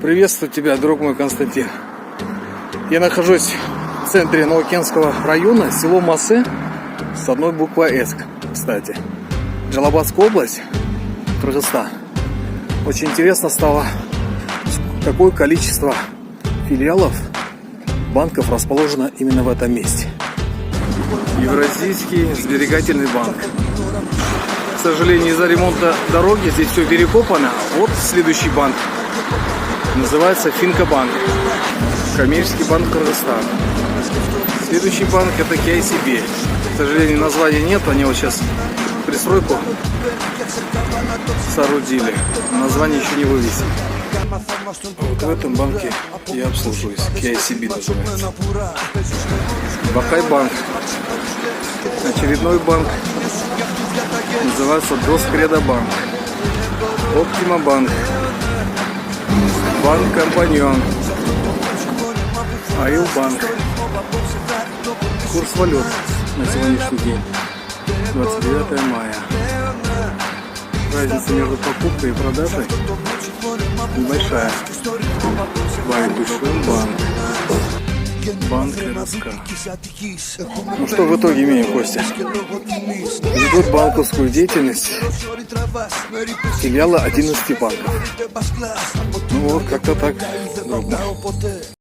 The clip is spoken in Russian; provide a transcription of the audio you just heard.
Приветствую тебя, друг мой Константин. Я нахожусь в центре Новокенского района, село Масе, с одной буквой «С», кстати. Джалабадская область, Кыргызстан. Очень интересно стало, какое количество филиалов банков расположено именно в этом месте. Евразийский сберегательный банк. К сожалению, из-за ремонта дороги здесь все перекопано. Вот следующий банк. Называется Финкобанк. Коммерческий банк Кыргызстана. Следующий банк — это KCB. К сожалению, названия нет. Они вот сейчас пристройку соорудили. Название еще не вывесили. Вот в этом банке я обслуживаюсь. KCB называется. Бахай-банк. Очередной банк. Называется Доскредобанк. Оптима-банк. Банк Компаньон. Аил-банк. Курс валют на сегодняшний день. 29 мая. Разница между покупкой и продажей небольшая. Байбишин-банк. Банк РСК. Ну что в итоге имеем, Костя? Ведут банковскую деятельность филиала 11 банков. Ну вот как-то так.